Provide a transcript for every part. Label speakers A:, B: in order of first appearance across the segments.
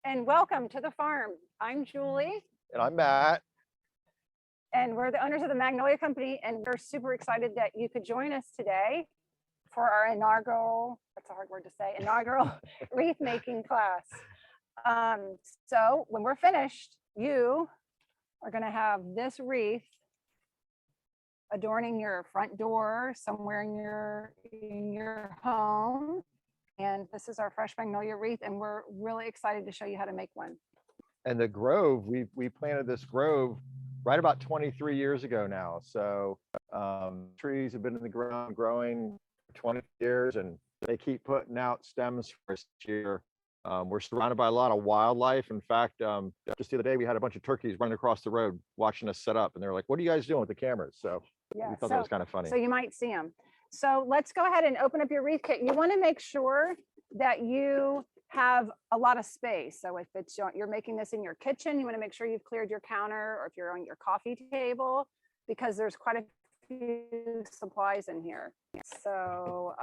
A: and welcome to the farm. I'm Julie,
B: And I'm Matt.
A: and we're the owners of the Magnolia Company, and we're super excited that you could join us today for our inaugural, that's a hard word to say, inaugural wreath making class. So when we're finished, you are going to have this wreath adorning your front door somewhere in your home. And this is our fresh magnolia wreath, and we're really excited to show you how to make one.
B: And the grove, we planted this grove right about 23 years ago now. So trees have been in the ground growing for 20 years, and they keep putting out stems for us this year. We're surrounded by a lot of wildlife. In fact, just the other day, we had a bunch of turkeys running across the road watching us set up, and they're like, "What are you guys doing with the cameras?" So
A: Yeah,
B: we thought that was kind of funny.
A: So you might see them. So let's go ahead and open up your wreath kit. You want to make sure that you have a lot of space. So if it's you're making this in your kitchen, you want to make sure you've cleared your counter, or if you're on your coffee table, because there's quite a few supplies in here. So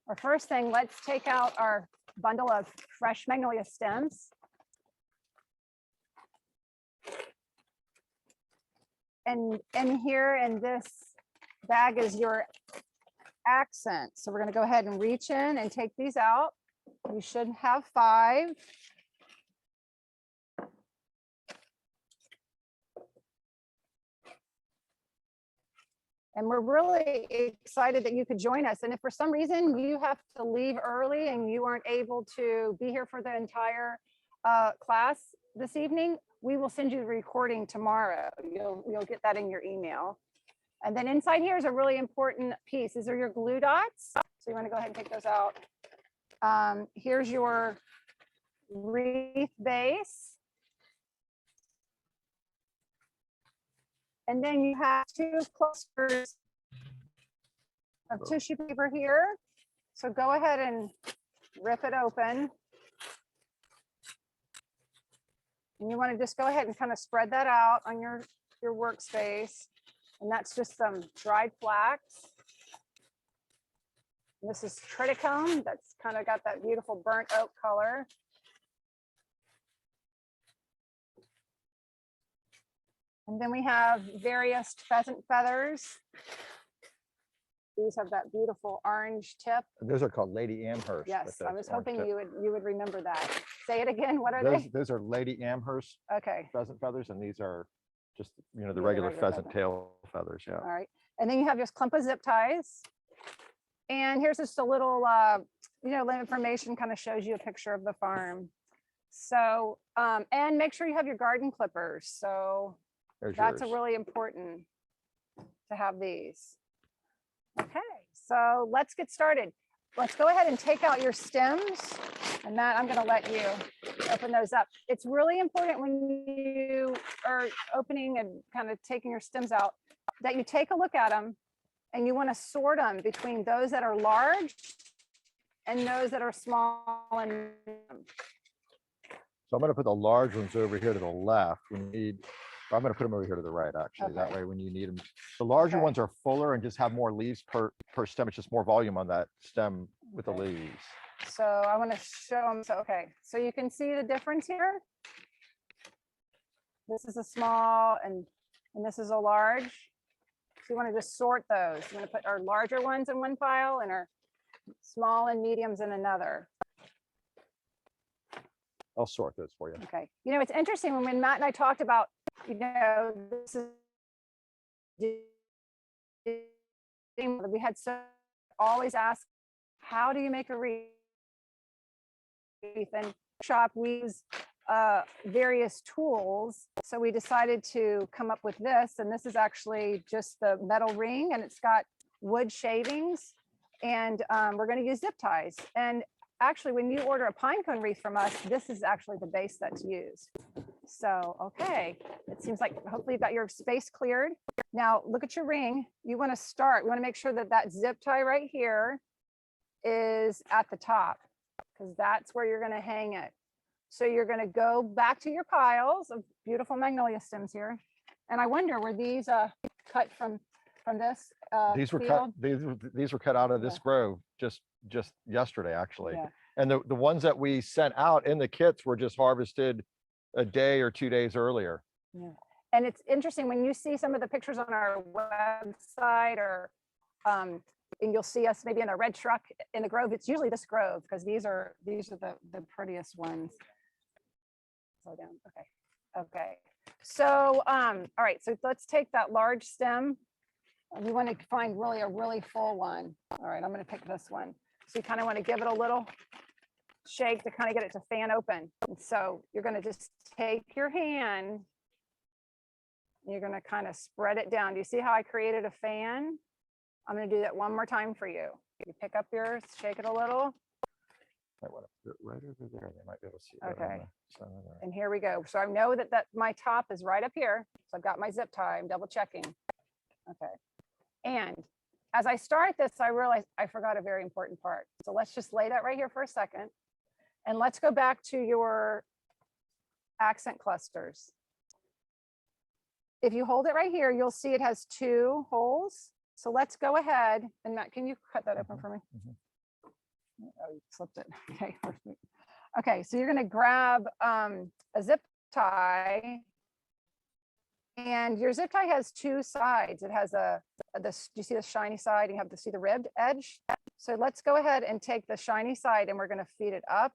A: our first thing, let's take out our bundle of fresh magnolia stems. And here in this bag is your accent. So we're going to go ahead and reach in and take these out. You should have 5. And we're really excited that you could join us. And if for some reason you have to leave early and you aren't able to be here for the entire class this evening, we will send you the recording tomorrow. You'll get that in your email. And then inside here is a really important piece. These are your glue dots. So you want to go ahead and take those out. Here's your wreath base. And then you have 2 clusters of tissue paper here. So go ahead and rip it open. And you want to just go ahead and kind of spread that out on your workspace. And that's just some dried flax. And this is triticum. That's kind of got that beautiful burnt oak color. And then we have various pheasant feathers. These have that beautiful orange tip.
B: Those are called Lady Amherst.
A: Yes, I was hoping you would remember that. Say it again. What are they?
B: Those are Lady Amherst pheasant feathers, and these are just the regular pheasant tail feathers. Yeah.
A: All right. And then you have this clump of zip ties. And here's just a little information, kind of shows you a picture of the farm. So and make sure you have your garden clippers. So that's really important to have these. Okay, so let's get started. Let's go ahead and take out your stems. And Matt, I'm going to let you open those up. It's really important when you are opening and kind of taking your stems out that you take a look at them, and you want to sort them between those that are large and those that are small. And
B: so I'm going to put the large ones over here to the left. I'm going to put them over here to the right, actually. That way, when you need them, the larger ones are fuller and just have more leaves per stem. It's just more volume on that stem with the leaves.
A: So I want to show them. So, so you can see the difference here. This is a small and this is a large. So you want to just sort those. You want to put our larger ones in one pile and our small and mediums in another.
B: I'll sort those for you.
A: Okay. It's interesting when Matt and I talked about, this is, we had always asked, how do you make a wreath? And shop, we use various tools. So we decided to come up with this, and this is actually just the metal ring, and it's got wood shavings, and we're going to use zip ties. And actually, when you order a pine cone wreath from us, this is actually the base that's used. So, okay, it seems like hopefully you've got your space cleared. Now, look at your ring. We want to make sure that zip tie right here is at the top, because that's where you're going to hang it. So you're going to go back to your piles of beautiful magnolia stems here. And I wonder, were these cut from this?
B: These were cut. These were cut out of this grove just yesterday, actually.
A: Yeah.
B: And the ones that we sent out in the kits were just harvested a day or 2 days earlier.
A: Yeah. And it's interesting when you see some of the pictures on our website or, and you'll see us maybe in a red truck in the grove. It's usually this grove because these are the prettiest ones. Slow down. Okay. Okay. So, all right. So let's take that large stem. We want to find really a really full one. All right. I'm going to pick this one. So you kind of want to give it a little shake to kind of get it to fan open. And so you're going to just take your hand. You're going to kind of spread it down. Do you see how I created a fan? I'm going to do that one more time for you. You pick up yours, shake it a little.
B: I want to put it right over there. They might be able to see it.
A: Okay. And here we go. So I know that my top is right up here. So I've got my zip tie. I'm double checking. Okay. And as I start this, I realized I forgot a very important part. So let's just lay that right here for a second. And let's go back to your accent clusters. If you hold it right here, you'll see it has 2 holes. So let's go ahead. And Matt, can you cut that open for me? Oh, you slipped it. Okay. Okay. So you're going to grab a zip tie. And your zip tie has 2 sides. It has do you see the shiny side? And you have to see the ribbed edge. So let's go ahead and take the shiny side and we're going to feed it up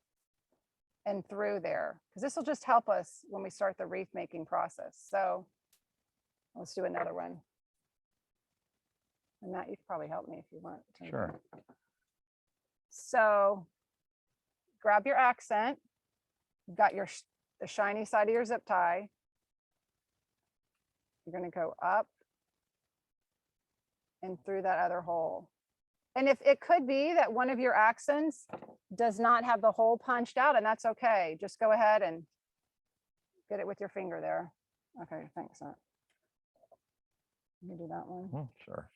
A: and through there, because this will just help us when we start the wreath making process. So let's do another one. And Matt, you could probably help me if you want.
B: Sure.
A: So grab your accent. You've got the shiny side of your zip tie. You're going to go up and through that other hole. And if it could be that one of your accents does not have the hole punched out, and that's okay. Just go ahead and get it with your finger there. Okay, thanks, Matt. Let me do that one.
B: Sure.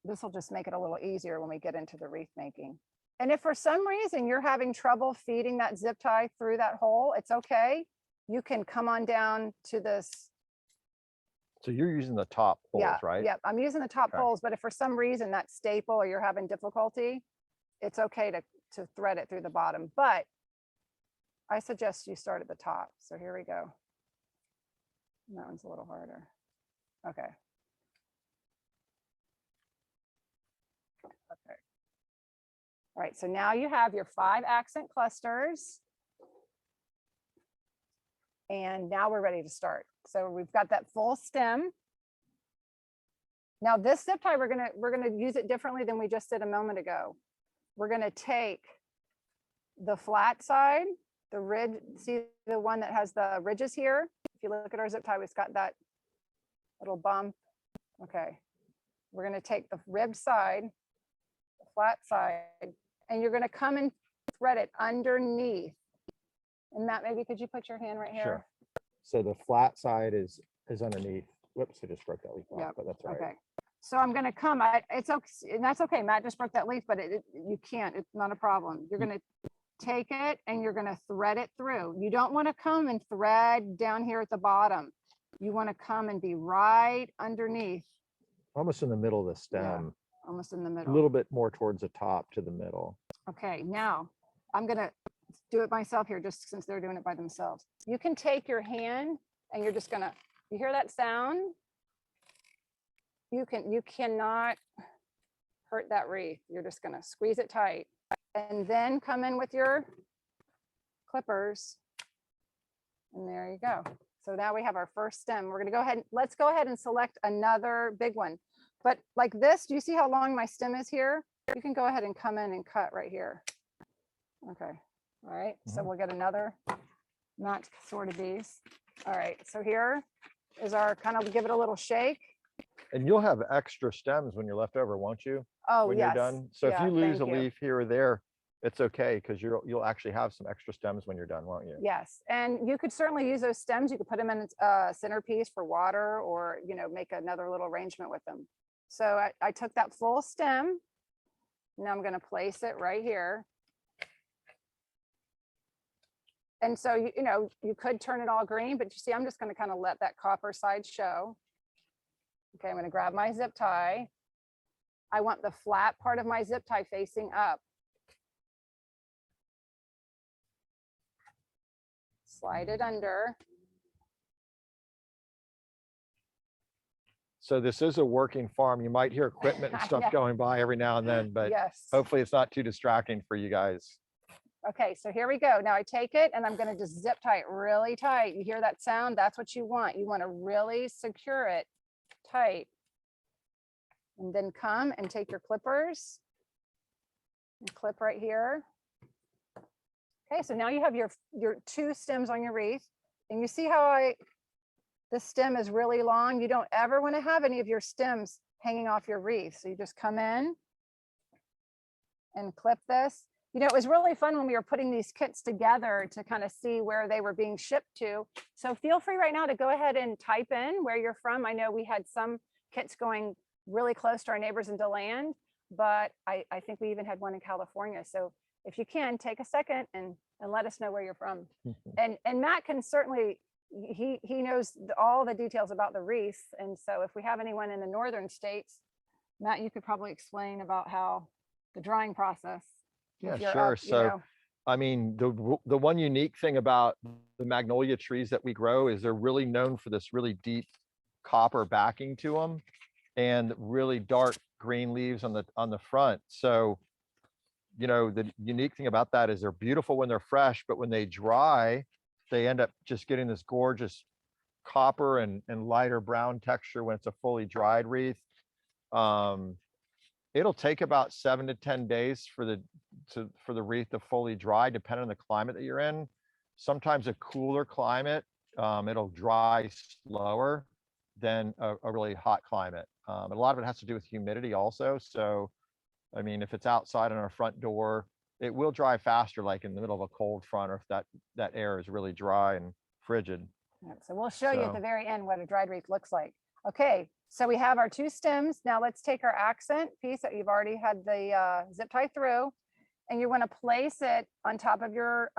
A: This will just make it a little easier when we get into the wreath making. And if for some reason you're having trouble feeding that zip tie through that hole, it's okay. You can come on down to this.
B: So you're using the top holes,
A: Yeah,
B: right?
A: yeah, I'm using the top
B: Okay.
A: holes, but if for some reason that staple or you're having difficulty, it's okay to thread it through the bottom. But I suggest you start at the top. So here we go. And that one's a little harder. Okay. Okay. All right, so now you have your 5 accent clusters. And now we're ready to start. So we've got that full stem. Now this zip tie, we're gonna use it differently than we just did a moment ago. We're gonna take the flat side, the ridge, see the one that has the ridges here? If you look at our zip tie, it's got that little bump. Okay. We're gonna take the ribbed side, the flat side, and you're gonna come and thread it underneath. And Matt, maybe could you put your hand right here?
B: Sure. So the flat side is underneath. Whoops, I just broke that leaf off,
A: Yep.
B: but that's all right.
A: Okay. So I'm going to come, it's okay, and that's okay. Matt just broke that leaf, but you can't, it's not a problem. You're going to take it and you're going to thread it through. You don't want to come and thread down here at the bottom. You want to come and be right underneath.
B: Almost in the middle of the stem.
A: Yeah, almost in the
B: A
A: middle.
B: little bit more towards the top to the middle.
A: Okay, now I'm going to do it myself here, just since they're doing it by themselves. You can take your hand and you're just going to, you hear that sound? You cannot hurt that wreath. You're just going to squeeze it tight and then come in with your clippers. And there you go. So now we have our first stem. We're going to go ahead. Let's go ahead and select another big one. But like this, do you see how long my stem is here? You can go ahead and come in and cut right here. Okay. All right. So we'll get another, not sorted these. All right. So here is our kind of give it a little shake.
B: And you'll have extra stems when you're left over, won't you?
A: Oh,
B: when
A: yes.
B: you're done. So if
A: Yeah,
B: you lose a
A: thank you.
B: leaf here or there, it's okay, because you'll actually have some extra stems when you're done, won't you?
A: Yes. And you could certainly use those stems. You could put them in a centerpiece for water, or, make another little arrangement with them. So I took that full stem. Now I'm going to place it right here. And so, you could turn it all green, but you see, I'm just going to kind of let that copper side show. Okay, I'm going to grab my zip tie. I want the flat part of my zip tie facing up. slide it under.
B: So this is a working farm. You might hear equipment and stuff
A: Yeah.
B: going by every now and then, but
A: Yes.
B: hopefully it's not too distracting for you guys.
A: Okay, so here we go. Now I take it and I'm going to just zip tie it really tight. You hear that sound? That's what you want. You want to really secure it tight. And then come and take your clippers and clip right here. Okay, so now you have your two stems on your wreath. And you see how the stem is really long? You don't ever want to have any of your stems hanging off your wreath. So you just come in and clip this. You know, it was really fun when we were putting these kits together to kind of see where they were being shipped to. So feel free right now to go ahead and type in where you're from. I know we had some kits going really close to our neighbors in DeLand, but I think we even had one in California. So if you can, take a second and let us know where you're from. And Matt can certainly, he knows all the details about the wreath. And so if we have anyone in the northern states, Matt, you could probably explain about how the drying process.
B: Yeah, sure.
A: Up,
B: so, I mean, the one unique thing about the magnolia trees that we grow is they're really known for this really deep copper backing to them and really dark green leaves on the front. So, you know, the unique thing about that is they're beautiful when they're fresh, but when they dry, they end up just getting this gorgeous copper and lighter brown texture when it's a fully dried wreath. It'll take about 7 to 10 days for the wreath to fully dry, depending on the climate that you're in. Sometimes a cooler climate, it'll dry slower than a really hot climate. And a lot of it has to do with humidity also. So, I mean, if it's outside on our front door, it will dry faster, like in the middle of a cold front, or if that air is really dry and frigid.
A: So we'll show you at the very end what a dried wreath looks like. Okay, so we have our two stems. Now let's take our accent piece that you've already had the zip tie through, and you want to place it on top of your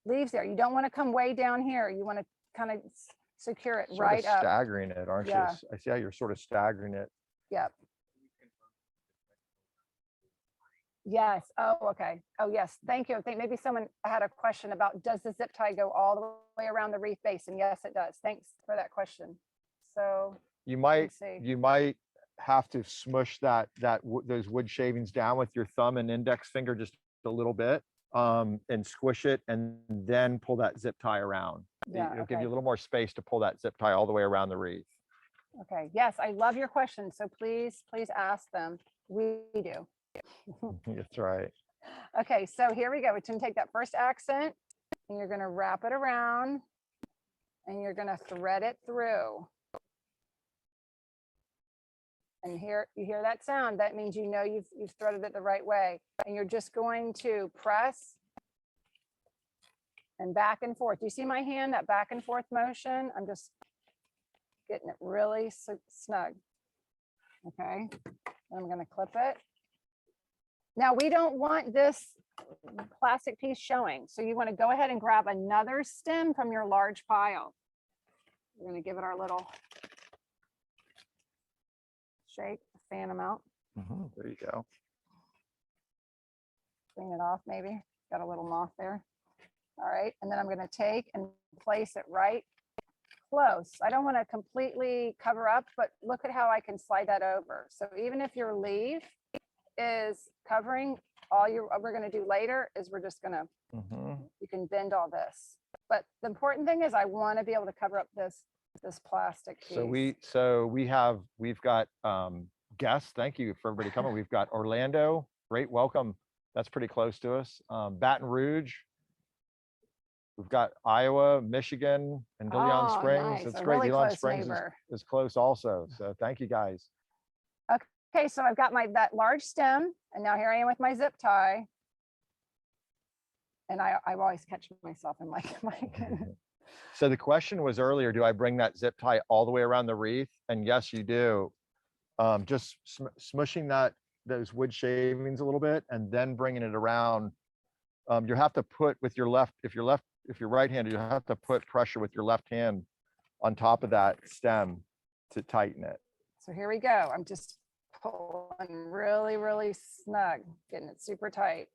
A: leaves there. You don't want to come way down here. You want to kind of secure it right up.
B: Staggering it, aren't you? I see how you're sort of staggering it.
A: Yep. Yes. Oh, okay. Oh, yes. Thank you. I think maybe someone had a question about, does the zip tie go all the way around the wreath base? And yes, it does. Thanks for that question. So
B: you might have to smush those wood shavings down with your thumb and index finger just a little bit, and squish it, and then pull that zip tie around. It'll give you a little more space to pull that zip tie all the way around the wreath.
A: Okay. Yes, I love your questions. So please ask them. We do.
B: That's right.
A: Okay, so here we go. We're going to take that first accent and you're going to wrap it around and you're going to thread it through. And here you hear that sound. That means you know you've threaded it the right way. And you're just going to press and back and forth. Do you see my hand, that back and forth motion? I'm just getting it really snug. Okay, I'm going to clip it. Now we don't want this plastic piece showing. So you want to go ahead and grab another stem from your large pile. We're going to give it our little shake, fan them out.
B: There you go.
A: Clean it off maybe. Got a little moth there. All right. And then I'm going to take and place it right close. I don't want to completely cover up, but look at how I can slide that over. So even if your leaf is covering, what we're going to do later is we're just going to, you can bend all this. But the important thing is I want to be able to cover up this plastic piece.
B: So we've got guests. Thank you for everybody coming. We've got Orlando. Great welcome. That's pretty close to us. Baton Rouge. We've got Iowa, Michigan, and DeLeon Springs.
A: Nice.
B: It's
A: A
B: great.
A: really
B: DeLeon
A: close
B: Springs is close also. So thank you guys.
A: Okay, so I've got that large stem, and now here I am with my zip tie. And I always catch myself in my
B: So the question was earlier, do I bring that zip tie all the way around the wreath? And yes, you do. Just smushing those wood shavings a little bit and then bringing it around. You have to put with your left, if you're right-handed, you have to put pressure with your left hand on top of that stem to tighten it.
A: So here we go. I'm just pulling really, really snug, getting it super tight.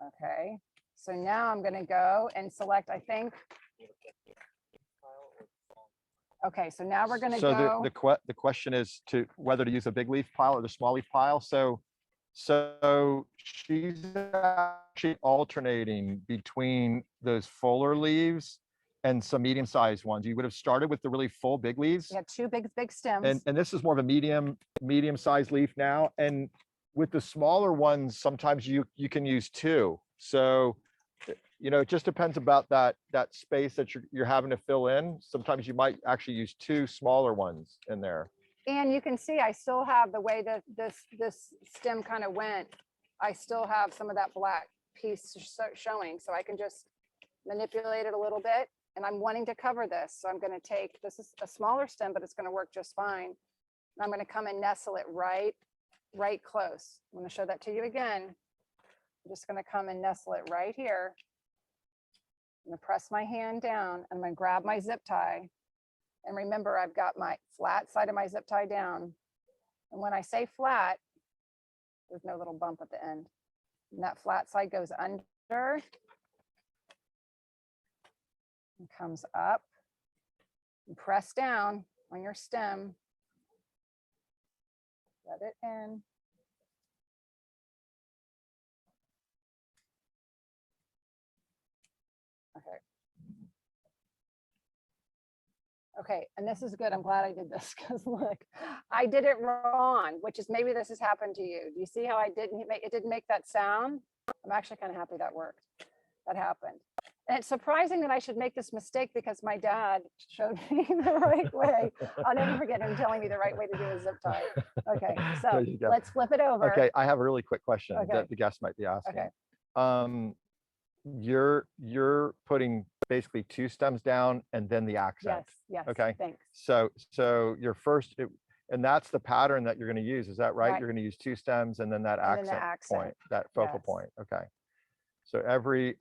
A: Okay, so now I'm gonna go and select, I think. Okay, so now we're gonna
B: So
A: go.
B: the question is to whether to use a big leaf pile or the small leaf pile. So she's actually alternating between those fuller leaves and some medium-sized ones. You would have started with the really full big leaves.
A: We have two big stems.
B: And this is more of a medium-sized leaf now. And with the smaller ones, sometimes you can use two. So, you know, it just depends about that space that you're having to fill in. Sometimes you might actually use two smaller ones in there.
A: And you can see I still have the way that this stem kind of went. I still have some of that black piece showing, so I can just manipulate it a little bit. And I'm wanting to cover this, so I'm going to take, this is a smaller stem, but it's going to work just fine. And I'm going to come and nestle it right close. I'm going to show that to you again. I'm just going to come and nestle it right here. I'm going to press my hand down. I'm going to grab my zip tie. And remember, I've got my flat side of my zip tie down. And when I say flat, there's no little bump at the end. And that flat side goes under and comes up. And press down on your stem. Let it in. Okay. Okay, and this is good. I'm glad I did this because look, I did it wrong, which is maybe this has happened to you. Do you see how I didn't make it? Didn't make that sound. I'm actually kind of happy that worked. That happened. And it's surprising that I should make this mistake because my dad showed me the right way. I'll never forget him telling me the right way to do a zip tie. Okay, so let's flip it over.
B: Okay, I have a really quick question
A: Okay.
B: that the guest might be asking.
A: Okay.
B: You're putting basically two stems down and then the accent.
A: Yes.
B: Okay.
A: Thanks.
B: So your first, and that's the pattern that you're going to use. Is that right?
A: Right.
B: You're going to use two stems and then that
A: And then the
B: accent
A: accent.
B: point, that focal
A: Yes.
B: point. Okay. So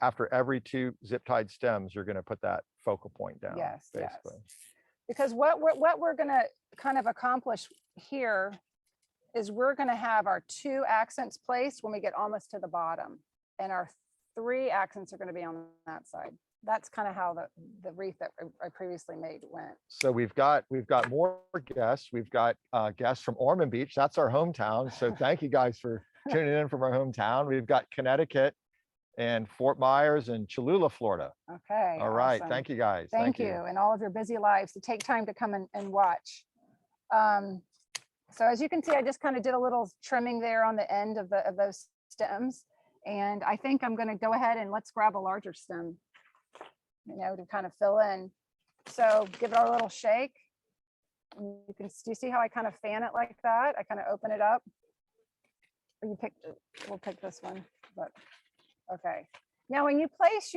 B: after every two zip tied stems, you're going to put that focal point down.
A: Yes.
B: Basically.
A: Because what we're going to kind of accomplish here is we're going to have our two accents placed when we get almost to the bottom, and our three accents are going to be on that side. That's kind of how the wreath that I previously made went.
B: So we've got more guests. We've got guests from Ormond Beach. That's our hometown. So thank you guys for tuning in from our hometown. We've got Connecticut and Fort Myers and Cholula, Florida.
A: Okay.
B: All right.
A: Awesome.
B: Thank you guys.
A: Thank you. And all of your busy lives to take time to come and watch. So as you can see, I just kind of did a little trimming there on the end of those stems. And I think I'm going to go ahead and let's grab a larger stem, you know, to kind of fill in. So give it a little shake. And do you see how I kind of fan it like that? I kind of open it up. Or we'll pick this one, but okay. Now, when you place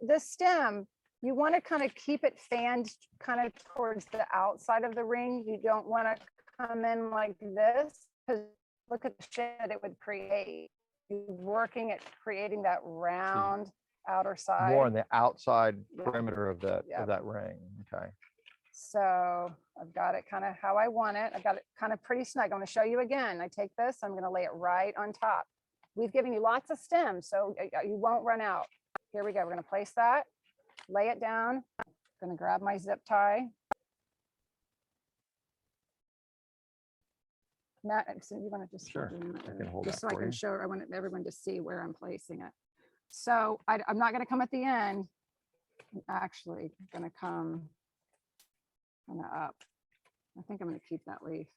A: this stem, you want to kind of keep it fanned kind of towards the outside of the ring. You don't want to come in like this because look at the shape that it would create. You're working at creating that round outer side.
B: More on the outside
A: Yeah.
B: perimeter of that
A: Yeah.
B: of that ring. Okay.
A: So I've got it kind of how I want it. I've got it kind of pretty snug. I'm going to show you again. I take this, I'm going to lay it right on top. We've given you lots of stems, so you won't run out. Here we go. We're going to place that, lay it down. I'm going to grab my zip tie. Matt, so you want to just
B: Sure, I can hold
A: just
B: that
A: so I
B: for
A: can
B: you.
A: show, I want everyone to see where I'm placing it. So I'm not going to come at the end. I'm actually going to come kind of up. I think I'm going to keep that leaf.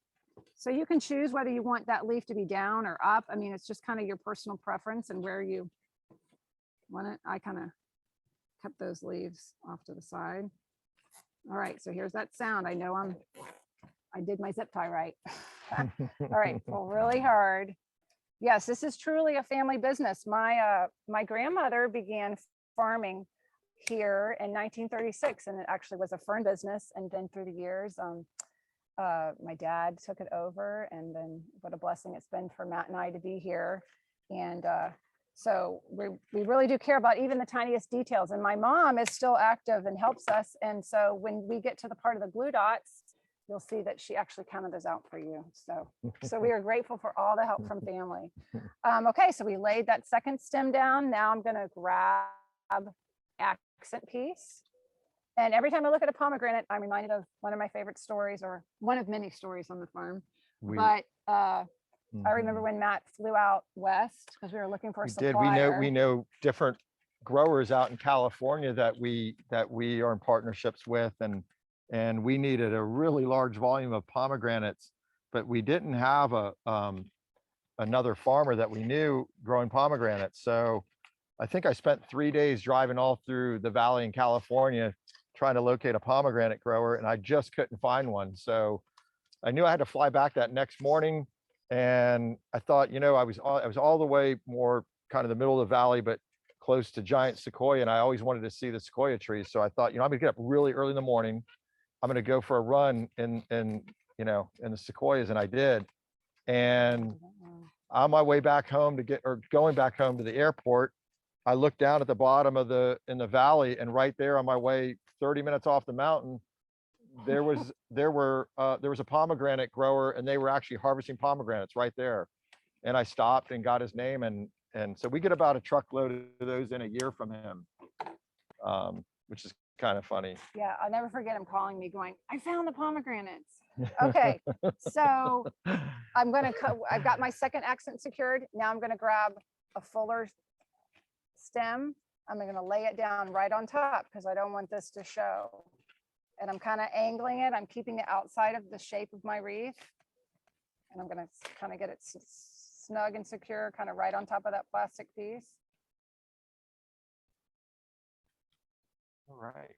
A: So you can choose whether you want that leaf to be down or up. I mean, it's just kind of your personal preference and where you want it. I kind of kept those leaves off to the side. All right, so here's that sound. I know I did my zip tie right. All right, pull really hard. Yes, this is truly a family business. My grandmother began farming here in 1936, and it actually was a fern business. And then through the years, my dad took it over, and then what a blessing it's been for Matt and I to be here. And so we really do care about even the tiniest details. And my mom is still active and helps us. And so when we get to the part of the glue dots, you'll see that she actually counted those out for you. So we are grateful for all the help from family. Okay, so we laid that second stem down. Now I'm going to grab accent piece. And every time I look at a pomegranate, I'm reminded of one of my favorite stories, or one of many stories on the farm. I remember when Matt flew out west because we were looking for a supplier.
B: We know different growers out in California that we are in partnerships with, and we needed a really large volume of pomegranates, but we didn't have another farmer that we knew growing pomegranates. So I think I spent 3 days driving all through the valley in California trying to locate a pomegranate grower, and I just couldn't find one. So I knew I had to fly back that next morning. And I thought, I was all the way more kind of the middle of the valley, but close to giant sequoia. And I always wanted to see the sequoia trees. So I thought, I'm gonna get up really early in the morning. I'm gonna go for a run in the sequoias. And I did. And on my way back home going back home to the airport, I looked down at the bottom of in the valley, and right there on my way 30 minutes off the mountain, there was a pomegranate grower, and they were actually harvesting pomegranates right there. And I stopped and got his name, and so we get about a truckload of those in a year from him, which is kind of funny.
A: Yeah, I'll never forget him calling me going, I found the pomegranates. Okay, so I've got my second accent secured. Now I'm gonna grab a fuller stem. I'm gonna lay it down right on top because I don't want this to show. And I'm kind of angling it. I'm keeping it outside of the shape of my wreath. And I'm going to kind of get it snug and secure, kind of right on top of that plastic piece.
B: All right,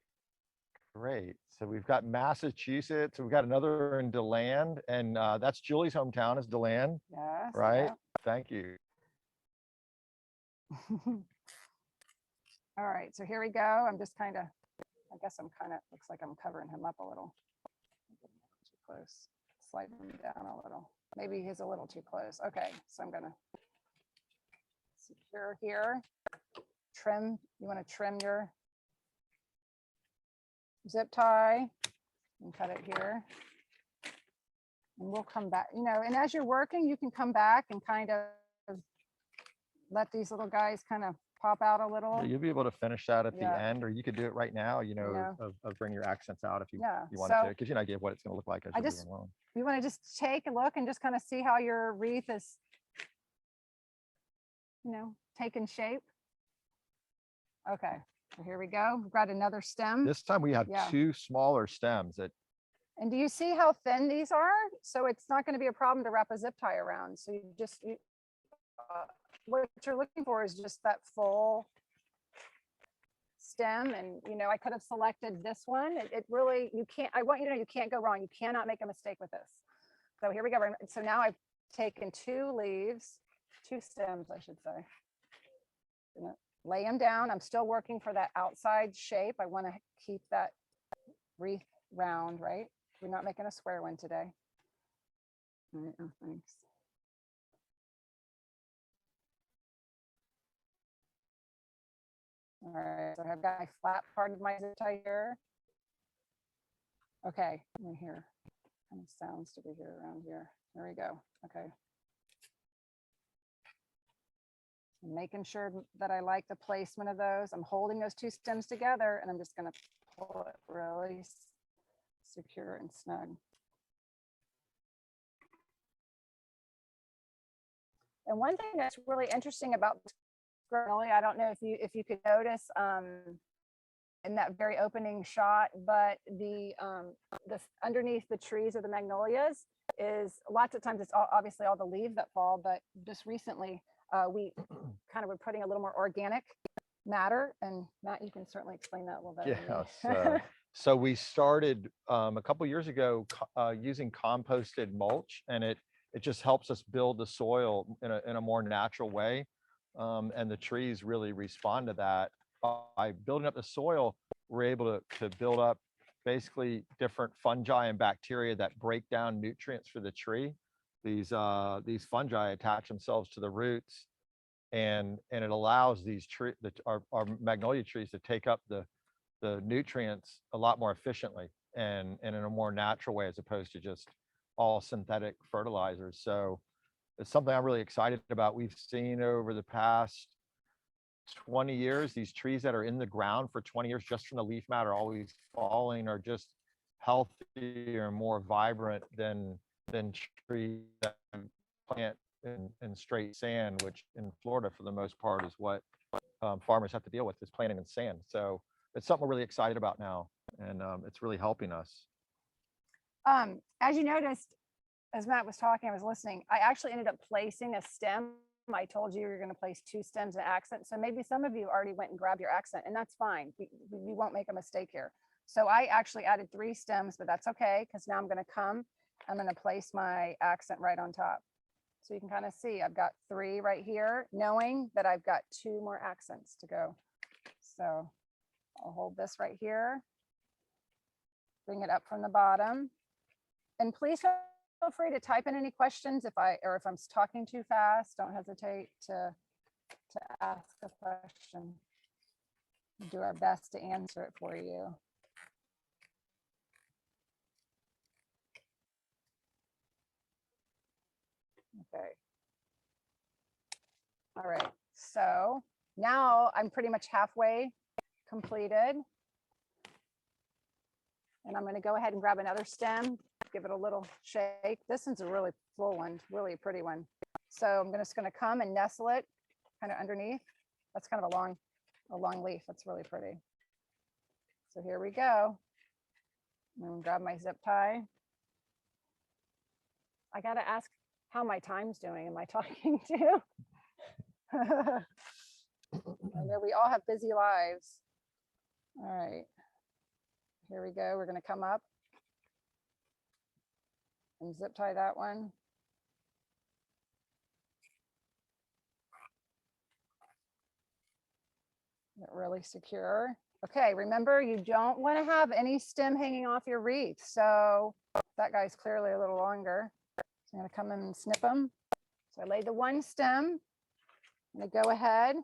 B: great. So we've got Massachusetts. We've got another in DeLand, and that's Julie's hometown is DeLand.
A: Yes.
B: Right.
A: Yeah.
B: Thank you.
A: All right, so here we go. I'm just kind of, I guess looks like I'm covering him up a little. Too close. Slide him down a little. Maybe he's a little too close. Okay, so I'm gonna secure here. Trim, you want to trim your zip tie and cut it here. And we'll come back, and as you're working, you can come back and kind of let these little guys kind of pop out a little.
B: Yeah, you'll be able to finish that at the end, or you could do it right now, of bring your accents out if you wanted to. It gives you an idea of what it's going to look like as you're going along.
A: You want to just take a look and just kind of see how your wreath is, taking shape. Okay, so here we go. We've got another stem.
B: This time we have two smaller stems
A: And do you see how thin these are? So it's not going to be a problem to wrap a zip tie around. So what you're looking for is just that full stem. And, I could have selected this one. It really, I want you to know, you can't go wrong. You cannot make a mistake with this. So here we go. So now I've taken two stems, I should say. Gonna lay them down. I'm still working for that outside shape. I want to keep that wreath round, right? We're not making a square one today. All right, oh, thanks. All right, so I've got my flat part of my zip tie here. Okay, let me hear. Kind of sounds to be here around here. There we go. Okay. I'm making sure that I like the placement of those. I'm holding those two stems together, and I'm just going to pull it really secure and snug. And one thing that's really interesting about Magnolia, I don't know if you could notice in that very opening shot, but the underneath the trees of the magnolias is lots of times it's obviously all the leaves that fall, but just recently we kind of were putting a little more organic matter. And Matt, you can certainly explain that a little bit.
B: Yes. So we started a couple years ago using composted mulch, and it just helps us build the soil in a more natural way. And the trees really respond to that. By building up the soil, we're able to build up basically different fungi and bacteria that break down nutrients for the tree. These fungi attach themselves to the roots, and it allows our magnolia trees to take up the nutrients a lot more efficiently. and in a more natural way, as opposed to just all synthetic fertilizers. So it's something I'm really excited about. We've seen over the past 20 years, these trees that are in the ground for 20 years, just from the leaf matter always falling, are just healthier and more vibrant than trees that plant in straight sand, which in Florida, for the most part, is what farmers have to deal with, is planting in sand. So it's something we're really excited about now, and it's really helping us.
A: As you noticed, as Matt was talking, I was listening, I actually ended up placing a stem. I told you you're going to place 2 stems and accent. So maybe some of you already went and grabbed your accent, and that's fine. We won't make a mistake here. So I actually added 3 stems, but that's okay, because now I'm going to place my accent right on top. So you can kind of see I've got 3 right here, knowing that I've got 2 more accents to go. So I'll hold this right here, bring it up from the bottom. And please feel free to type in any questions if I'm talking too fast. Don't hesitate to ask a question. We'll do our best to answer it for you. Okay. All right. So now I'm pretty much halfway completed. And I'm going to go ahead and grab another stem, give it a little shake. This one's a really full one, really a pretty one. So I'm just going to come and nestle it kind of underneath. That's kind of a long leaf. That's really pretty. So here we go. I'm going to grab my zip tie. I got to ask how my time's doing. Am I talking to? I know we all have busy lives. All right. Here we go. We're going to come up and zip tie that one. Get really secure. Okay, remember, you don't want to have any stem hanging off your wreath. So that guy's clearly a little longer. So I'm going to come in and snip them. So I laid the 1 stem. I'm going to go ahead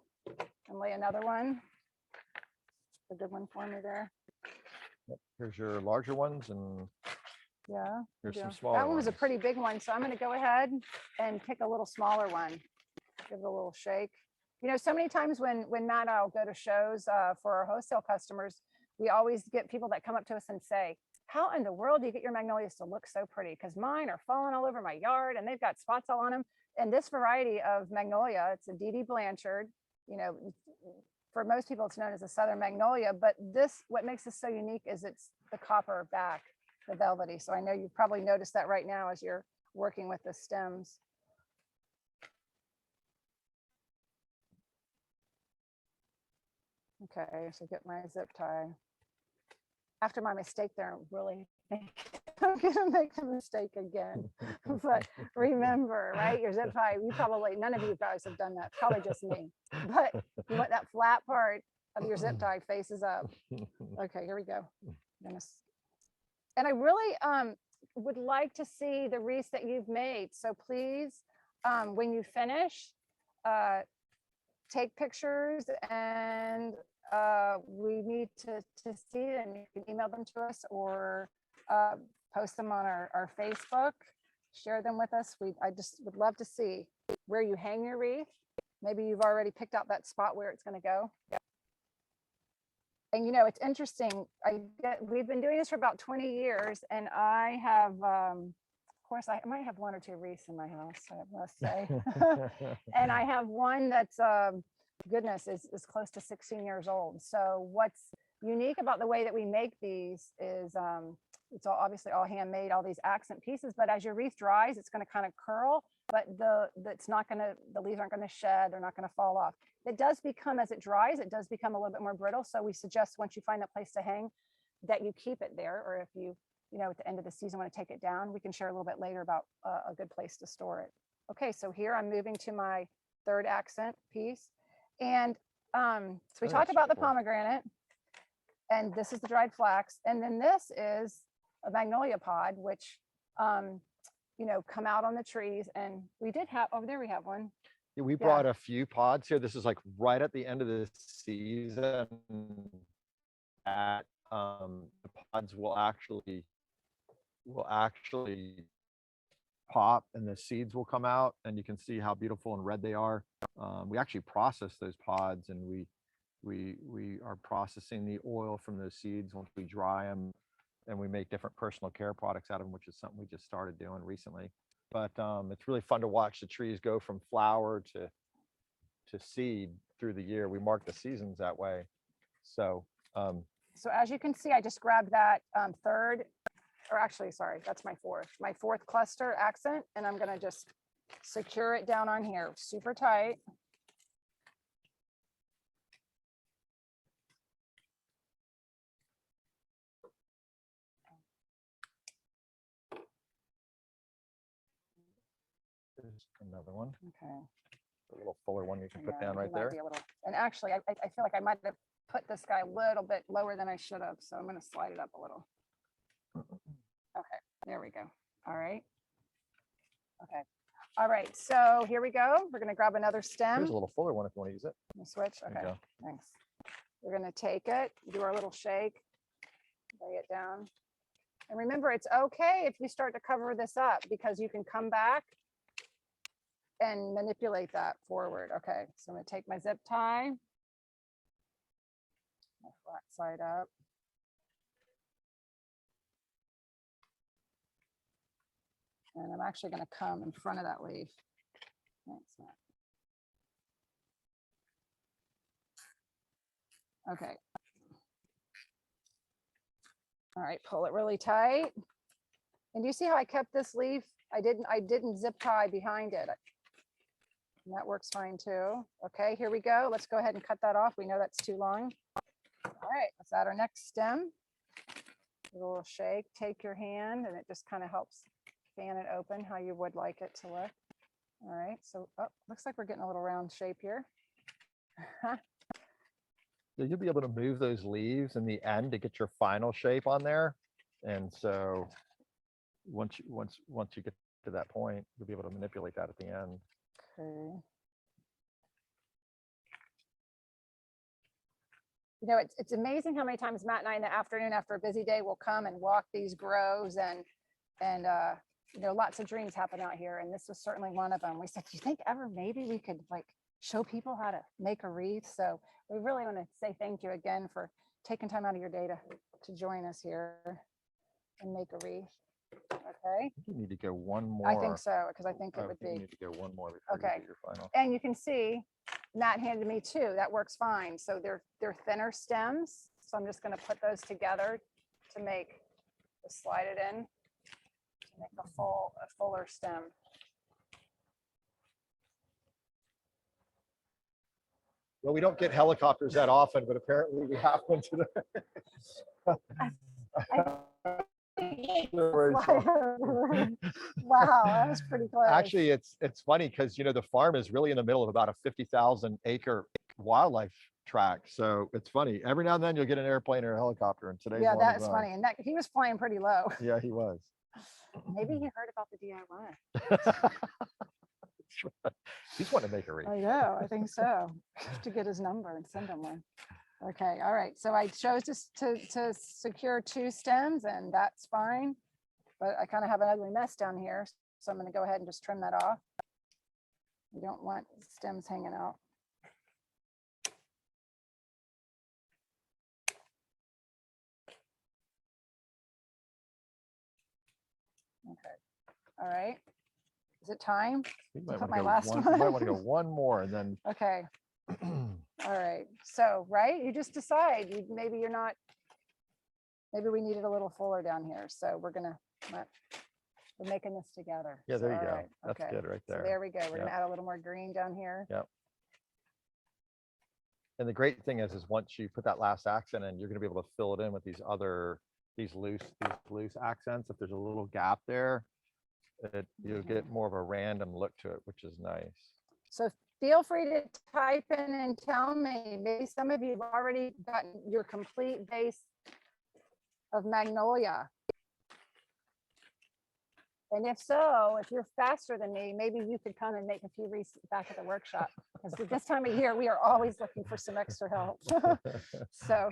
A: and lay another one. A good one for me there.
B: Here's your larger ones, and
A: yeah,
B: here's some smaller
A: that one was a
B: ones.
A: pretty big one. So I'm going to go ahead and pick a little smaller one. Give it a little shake. You know, so many times when Matt and I'll go to shows for our wholesale customers, we always get people that come up to us and say, how in the world do you get your magnolias to look so pretty? Because mine are falling all over my yard and they've got spots all on them. And this variety of magnolia, it's a D.D. Blanchard, you know, for most people, it's known as a Southern Magnolia, but this, what makes this so unique is it's the copper back, the velvety. So I know you've probably noticed that right now as you're working with the stems. Okay, so get my zip tie. After my mistake there, really I'm gonna make a mistake again. But remember, right, your zip tie, none of you guys have done that, probably just me. But you want that flat part of your zip tie faces up. Okay, here we go. And I really would like to see the wreaths that you've made. So please, when you finish, take pictures, and we need to see them. You can email them to us or post them on our Facebook, share them with us. I just would love to see where you hang your wreath. Maybe you've already picked out that spot where it's going to go. And you know, it's interesting. We've been doing this for about 20 years, and I have, of course, I might have 1 or 2 wreaths in my house, I must say. And I have one that's, goodness, is close to 16 years old. So what's unique about the way that we make these is it's all obviously all handmade, all these accent pieces, but as your wreath dries, it's going to kind of curl, but the leaves aren't going to shed, they're not going to fall off. It does become, as it dries, it does become a little bit more brittle. So we suggest once you find that place to hang, that you keep it there, or if you know, at the end of the season want to take it down, we can share a little bit later about a good place to store it. Okay, so here I'm moving to my 3rd accent piece. And so we talked about the pomegranate, and this is the dried flax. And then this is a magnolia pod, which, you know, come out on the trees. And we did have, over there we have one.
B: Yeah, we brought a few pods here. This is like right at the end of the season at the pods will actually pop and the seeds will come out, and you can see how beautiful and red they are. We actually process those pods, and we are processing the oil from those seeds once we dry them, and we make different personal care products out of them, which is something we just started doing recently. But it's really fun to watch the trees go from flower to seed through the year. We mark the seasons that way. So
A: So as you can see, I just grabbed that third, or actually, sorry, that's my fourth cluster accent, and I'm gonna just secure it down on here, super tight.
B: there's another one,
A: Okay.
B: a little fuller one you can put
A: Yeah,
B: down
A: it
B: right
A: might
B: there.
A: be a little, and actually, I feel like I might have put this guy a little bit lower than I should have, so I'm gonna slide it up a little. Okay, there we go. All right. Okay. All right, so here we go. We're gonna grab another stem.
B: Here's a little fuller one if you want to use it.
A: Switch,
B: There you
A: okay,
B: go.
A: thanks. We're gonna take it, do our little shake, lay it down. And remember, it's okay if you start to cover this up, because you can come back and manipulate that forward. Okay, so I'm gonna take my zip tie, my flat side up. And I'm actually gonna come in front of that leaf. Thanks, Matt. Okay. All right, pull it really tight. And you see how I kept this leaf? I didn't zip tie behind it. And that works fine too. Okay, here we go. Let's go ahead and cut that off. We know that's too long. All right, let's add our next stem. A little shake, take your hand, and it just kind of helps fan it open how you would like it to look. All right, so looks like we're getting a little round shape here.
B: Yeah, you'll be able to move those leaves in the end to get your final shape on there. And so once you get to that point, you'll be able to manipulate that at the end.
A: Okay. You know, it's amazing how many times Matt and I in the afternoon after a busy day will come and walk these groves, and you know, lots of dreams happen out here, and this was certainly one of them. We said, do you think ever maybe we could like show people how to make a wreath? So we really want to say thank you again for taking time out of your day to join us here and make a wreath. Okay.
B: You need to go one more.
A: I think so, because I think it would
B: You
A: be.
B: need to go one more before
A: Okay.
B: you do your final.
A: And you can see Matt handed me two. That works fine. So they're thinner stems. So I'm just going to put those together to slide it in to make a fuller stem.
B: Well, we don't get helicopters that often, but apparently we have one today.
A: Wow, that was pretty close.
B: Actually, it's funny because, you know, the farm is really in the middle of about a 50,000 acre wildlife tract. So it's funny. Every now and then you'll get an airplane or a helicopter, and today's
A: Yeah,
B: one of
A: that's
B: them.
A: funny. And that he was flying pretty low.
B: Yeah, he was.
A: Maybe he heard about the DIY.
B: He's wanting to make a wreath.
A: I know, I think so. Have to get his number and send him one. Okay, all right. So I chose to secure two stems, and that's fine. But I kind of have an ugly mess down here, so I'm going to go ahead and just trim that off. You don't want stems hanging out. Okay, all right. Is it time?
B: You might
A: put
B: want
A: my
B: to go
A: last
B: one. You might
A: one?
B: want to go one more, and then.
A: Okay. All right. So, right, you just decide. Maybe you're not. Maybe we need it a little fuller down here. So we're making this together.
B: Yeah, there
A: So,
B: you
A: all
B: go.
A: right,
B: That's
A: okay.
B: good right
A: So
B: there.
A: there we go. We're
B: Yep.
A: gonna add a little more green down here.
B: Yep. And the great thing is once you put that last accent in, you're going to be able to fill it in with these loose accents. If there's a little gap there, you'll get more of a random look to it, which is nice.
A: So feel free to type in and tell me. Maybe some of you have already gotten your complete base of Magnolia. And if so, if you're faster than me, maybe you could come and make a few wreaths back at the workshop. Because this time of year, we are always looking for some extra help. So,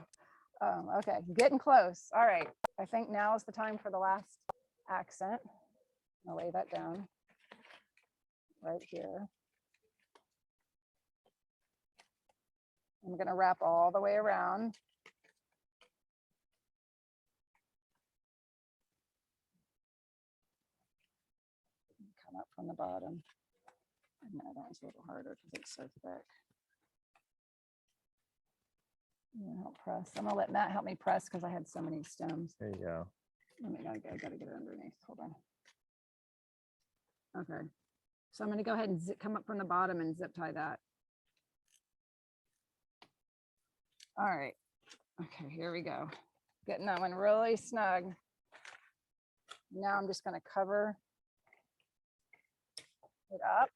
A: Okay, getting close. All right. I think now is the time for the last accent. I'll lay that down right here. I'm going to wrap all the way around. Come up from the bottom. No, that one's a little harder because it's so thick. I'm gonna help press. I'm gonna let Matt help me press because I had so many stems.
B: There you go.
A: I gotta get it underneath. Hold on. Okay. So I'm gonna go ahead and come up from the bottom and zip tie that. All right. Okay, here we go. Getting that one really snug. Now I'm just gonna cover it up.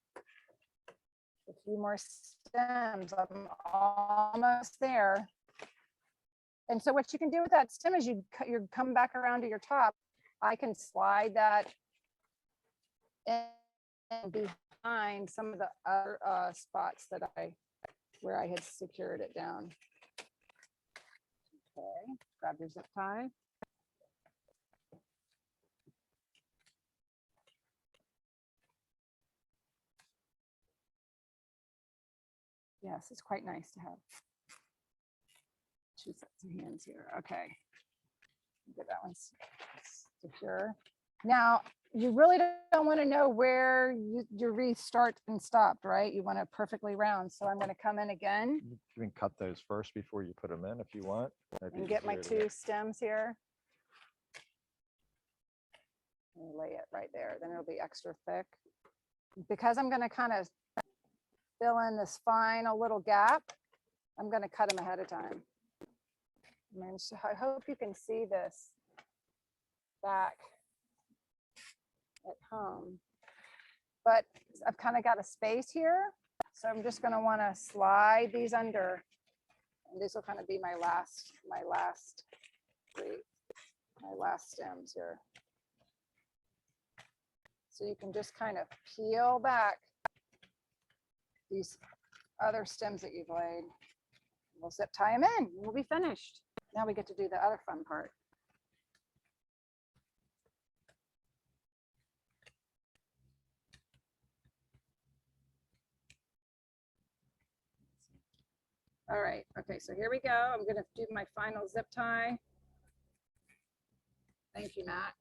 A: A few more stems. I'm almost there. And so what you can do with that stem is you come back around to your top. I can slide that in behind some of the other spots that where I had secured it down. Okay, grab your zip tie. Yes, it's quite nice to have two sets of hands here. Okay, get that one secure. Now, you really don't want to know where your wreath starts and stopped, right? You want it perfectly round. So I'm going to come in again.
B: You can cut those first before you put them in if you want.
A: And get my two stems here. And lay it right there. Then it'll be extra thick. Because I'm going to kind of fill in this final little gap, I'm going to cut them ahead of time. I hope you can see this back at home, but I've kind of got a space here. So I'm just going to want to slide these under, and this will kind of be my last stems here. So you can just kind of peel back these other stems that you've laid. We'll zip tie them in, and we'll be finished. Now we get to do the other fun part. All right, okay, so here we go. I'm gonna do my final zip tie. Thank you, Matt.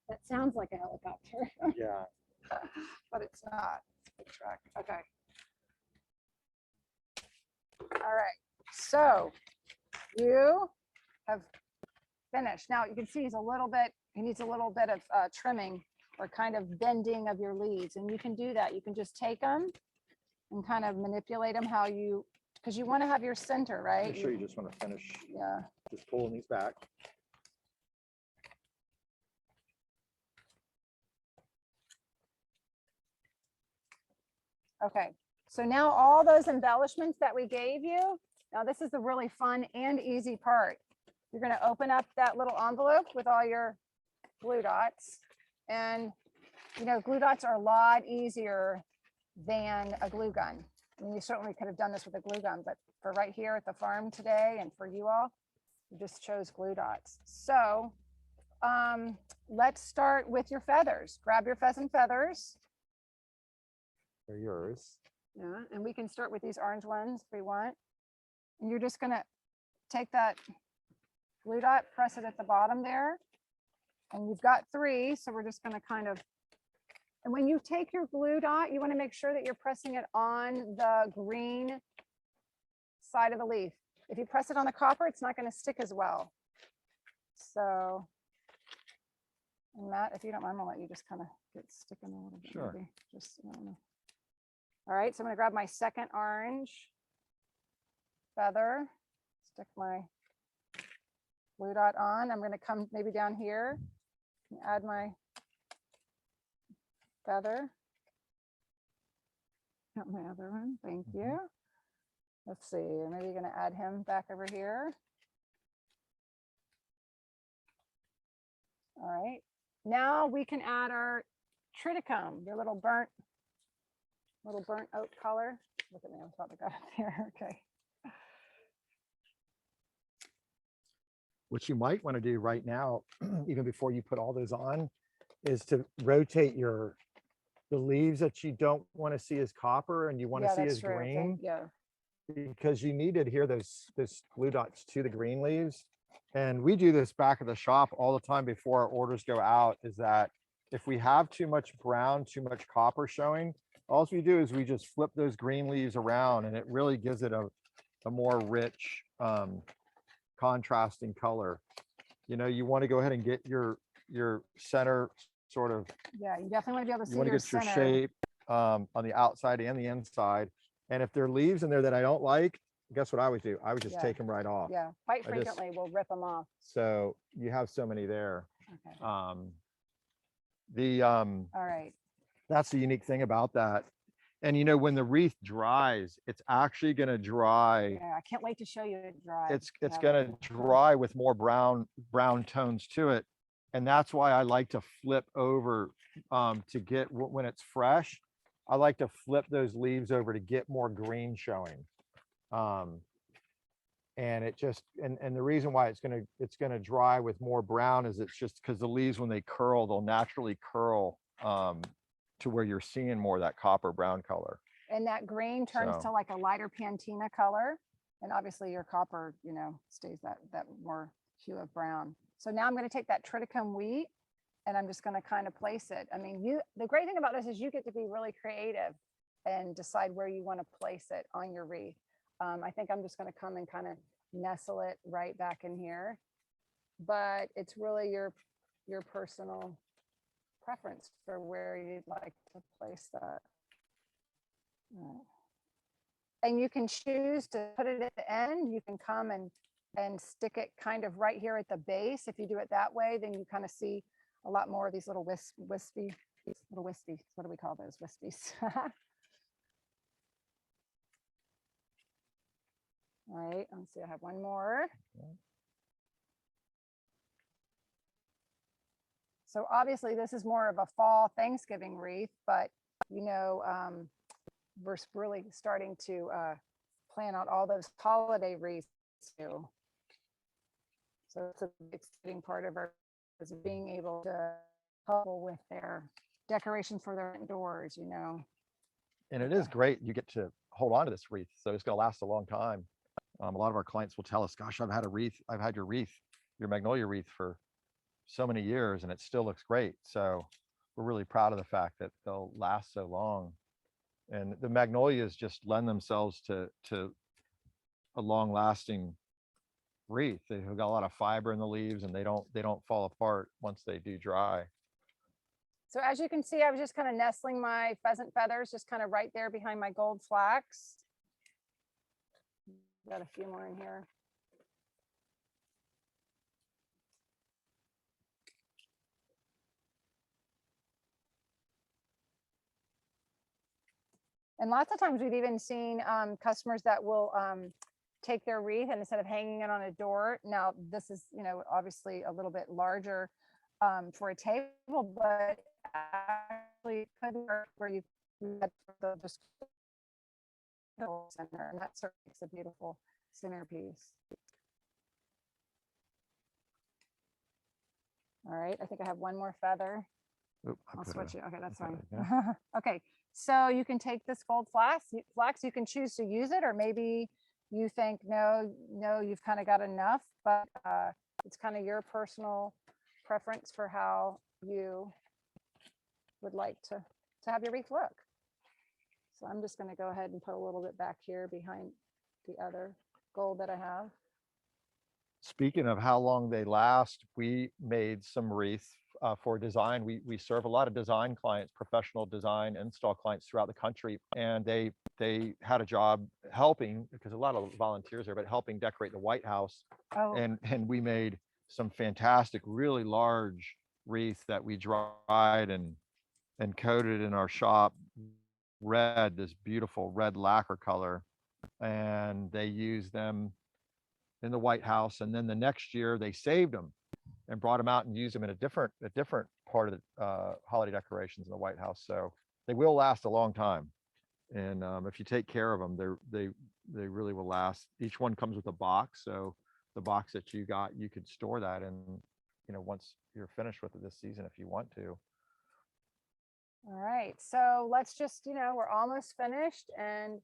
A: That sounds like a helicopter.
B: Yeah.
A: But it's not. It's a big truck. Okay. All right, so you have finished. Now you can see he needs a little bit of trimming or kind of bending of your leaves, and you can do that. You can just take them and kind of manipulate them how you, because you want to have your center, right?
B: I'm sure you just want to finish.
A: Yeah.
B: Just pulling these back.
A: Okay, so now all those embellishments that we gave you, now this is the really fun and easy part. You're going to open up that little envelope with all your glue dots, and you know, glue dots are a lot easier than a glue gun. I mean, you certainly could have done this with a glue gun, but for right here at the farm today and for you all, you just chose glue dots. So let's start with your feathers. Grab your pheasant feathers.
B: They're yours.
A: Yeah, and we can start with these orange ones if we want. And you're just gonna take that glue dot, press it at the bottom there. And you've got 3, so we're just gonna kind of, and when you take your glue dot, you wanna make sure that you're pressing it on the green side of the leaf. If you press it on the copper, it's not gonna stick as well. So, and Matt, if you don't mind, I'm gonna let you just kind of get sticking a little bit.
B: Sure.
A: Maybe. Just, I don't know. All right, so I'm gonna grab my second orange feather, stick my glue dot on. I'm gonna come maybe down here and add my feather. Got my other one, thank you. Let's see, maybe you're gonna add him back over here. All right, now we can add our triticum, your little burnt oak color. Look at me, I'm about to go up here, okay.
B: what you might want to do right now, even before you put all those on, is to rotate the leaves that you don't want to see as copper and you want to
A: Yeah,
B: see
A: that's
B: as
A: true.
B: green,
A: Yeah.
B: because you need to adhere those blue dots to the green leaves. And we do this back at the shop all the time before our orders go out, is that if we have too much brown, too much copper showing, all we do is we just flip those green leaves around and it really gives it a more rich contrasting color. You know, you want to go ahead and get your center sort of,
A: Yeah, you definitely want to be able to
B: you
A: see
B: want to
A: your
B: get your
A: center.
B: shape on the outside and the inside. And if there are leaves in there that I don't like, guess what I would do? I would just
A: Yeah.
B: take them right off.
A: Yeah, quite
B: I just-
A: frequently we'll rip them off.
B: So you have so many there.
A: Okay.
B: All
A: right.
B: That's the unique thing about that. And you know, when the wreath dries, it's actually going to dry.
A: Yeah, I can't wait to show you it dry.
B: It's
A: Yeah.
B: going to dry with more brown tones to it. And that's why I like to flip over to get, when it's fresh, I like to flip those leaves over to get more green showing. And it just, and the reason why it's gonna dry with more brown is it's just because the leaves, when they curl, they'll naturally curl to where you're seeing more of that copper brown color.
A: And that green turns
B: So-
A: to like a lighter patina color. And obviously your copper, you know, stays that more hue of brown. So now I'm going to take that triticum wheat and I'm just going to kind of place it. I mean, the great thing about this is you get to be really creative and decide where you want to place it on your wreath. I think I'm just going to come and kind of nestle it right back in here, but it's really your personal preference for where you'd like to place that. And you can choose to put it at the end. You can come and stick it kind of right here at the base. If you do it that way, then you kind of see a lot more of these little wispy, what do we call those, wispies? All right, let's see, I have one more. So obviously this is more of a fall Thanksgiving wreath, but you know, we're really starting to plan out all those holiday wreaths too. So it's a exciting part of our is being able to help with their decorations for their doors, you know.
B: And it is great. You get to hold on to this wreath. So it's going to last a long time. A lot of our clients will tell us, gosh, I've had your wreath, your Magnolia wreath for so many years and it still looks great. So we're really proud of the fact that they'll last so long. And the Magnolias just lend themselves to a long lasting wreath. They've got a lot of fiber in the leaves and they don't fall apart once they do dry.
A: So as you can see, I was just kind of nestling my pheasant feathers just kind of right there behind my gold flax. Got a few more in here. And lots of times we've even seen customers that will take their wreath and instead of hanging it on a door. Now this is, you know, obviously a little bit larger for a table, but actually could work where you just center, and that sort of makes a beautiful centerpiece. All right, I think I have one more feather.
B: Oop,
A: I'll switch it. Okay, that's fine.
B: Yeah.
A: Okay, so you can take this gold flax. You can choose to use it, or maybe you think no, you've kind of got enough. But it's kind of your personal preference for how you would like to have your wreath look. So I'm just going to go ahead and put a little bit back here behind the other gold that I have.
B: Speaking of how long they last, we made some wreaths for design. We serve a lot of design clients, professional design install clients throughout the country, and they had a job helping, because a lot of volunteers there, but helping decorate the White House.
A: Oh,
B: And we made some fantastic, really large wreaths that we dried and coated in our shop red, this beautiful red lacquer color, and they used them in the White House. And then the next year they saved them and brought them out and used them in a different part of the holiday decorations in the White House. So they will last a long time. And if you take care of them, they really will last. Each one comes with a box. So the box that you got, you could store that in, you know, once you're finished with it this season, if you want to.
A: All right, so let's just, you know, we're almost finished, and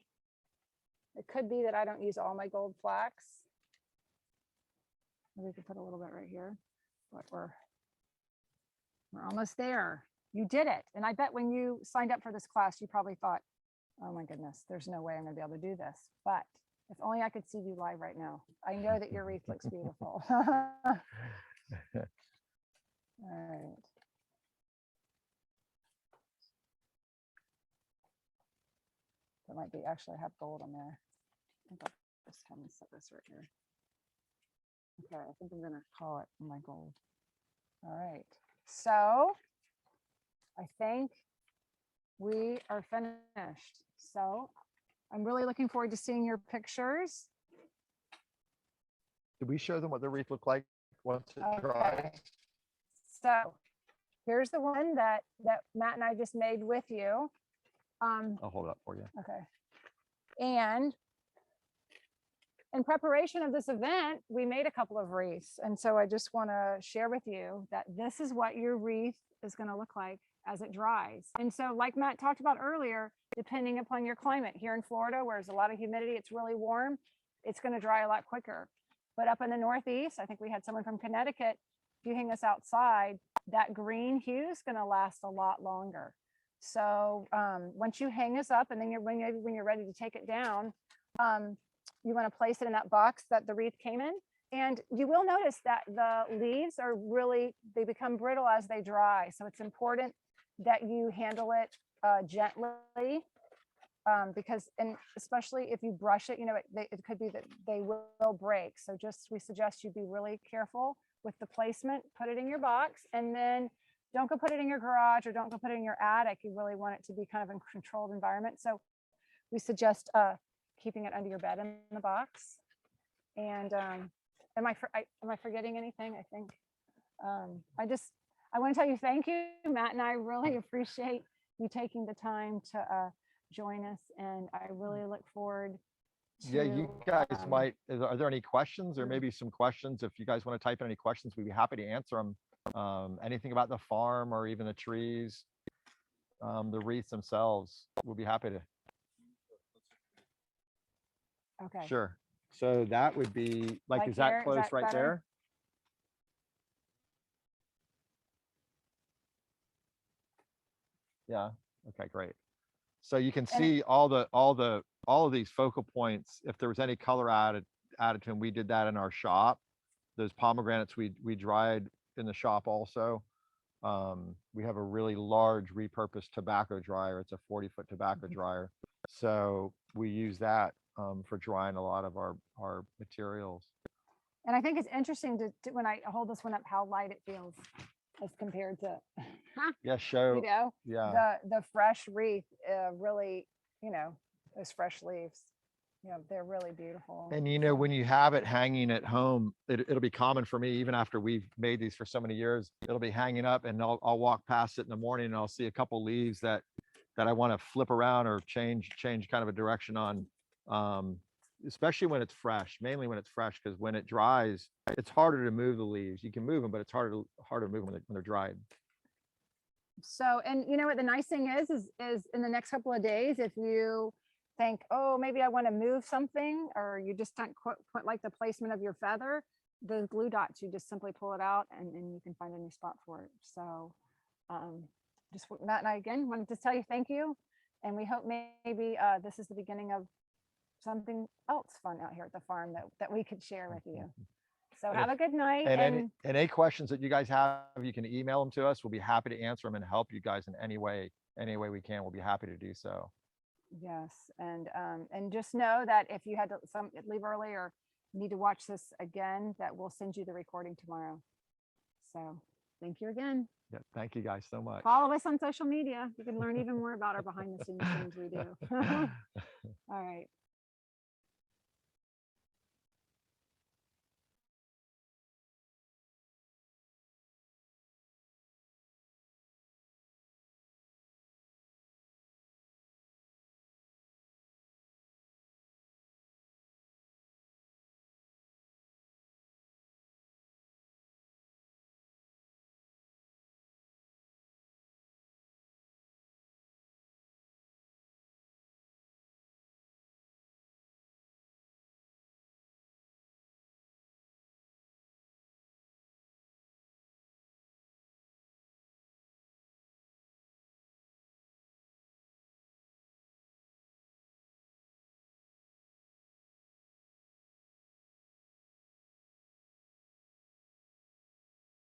A: it could be that I don't use all my gold flax. We could put a little bit right here, but we're almost there. You did it. And I bet when you signed up for this class, you probably thought, oh my goodness, there's no way I'm gonna be able to do this. But if only I could see you live right now. I know that your wreath looks beautiful. All right. That might be, actually I have gold on there. I think I'll just come and set this right here. Okay, I think I'm gonna call it my gold. All right, so I think we are finished. So I'm really looking forward to seeing your pictures.
B: Did we show them what the wreath looked like once it
A: Okay.
B: dries?
A: So here's the one that Matt and I just made with you.
B: I'll hold it up for you.
A: Okay. And in preparation of this event, we made a couple of wreaths. And so I just want to share with you that this is what your wreath is going to look like as it dries. And so like Matt talked about earlier, depending upon your climate here in Florida, where there's a lot of humidity, it's really warm, it's going to dry a lot quicker. But up in the Northeast, I think we had someone from Connecticut, if you hang this outside, that green hue is going to last a lot longer. So once you hang this up, and then when you're ready to take it down, you want to place it in that box that the wreath came in. And you will notice that the leaves are really, they become brittle as they dry. So it's important that you handle it gently, because, and especially if you brush it, you know, it could be that they will break. So just, we suggest you be really careful with the placement, put it in your box, and then don't go put it in your garage, or don't go put it in your attic. You really want it to be kind of a controlled environment. So we suggest keeping it under your bed in the box. And am I forgetting anything? I think I want to tell you thank you, Matt, and I really appreciate you taking the time to join us, and I really look forward to,
B: Yeah, you guys might, are there any questions, or maybe some questions? If you guys want to type in any questions, we'd be happy to answer them. Anything about the farm, or even the trees, the wreaths themselves, we'll be happy to.
A: Okay.
B: Sure. So that would be like, is
A: here,
B: that close right
A: better?
B: there? Yeah. Okay, great. So you can see all of these focal points. If there was any color added to them, we did that in our shop. Those pomegranates we dried in the shop also. We have a really large repurposed tobacco dryer. It's a 40-foot tobacco dryer. So we use that for drying a lot of our materials.
A: And I think it's interesting to when I hold this one up, how light it feels as compared to,
B: Yeah, show.
A: you know,
B: Yeah.
A: the fresh wreath, really, you know, those fresh leaves, you know, they're really beautiful.
B: And you know, when you have it hanging at home, it'll be common for me, even after we've made these for so many years, it'll be hanging up, and I'll walk past it in the morning, and I'll see a couple leaves that I want to flip around or change kind of a direction on, especially when it's fresh, mainly when it's fresh, because when it dries, it's harder to move the leaves. You can move them, but it's harder to move them when they're dried.
A: So, and you know what the nice thing is in the next couple of days, if you think, oh, maybe I want to move something, or you just don't quite like the placement of your feather, the glue dots, you just simply pull it out, and you can find a new spot for it. So just Matt and I again wanted to tell you thank you, and we hope maybe this is the beginning of something else fun out here at the farm that we could share with you. So have a good night.
B: And any questions that you guys have, you can email them to us. We'll be happy to answer them and help you guys in any way we can. We'll be happy to do so.
A: Yes, and just know that if you had to leave early or need to watch this again, that we'll send you the recording tomorrow. So thank you again.
B: Yeah, thank you guys so much.
A: Follow us on social media. You can learn even more about our behind the scenes things we do. All right.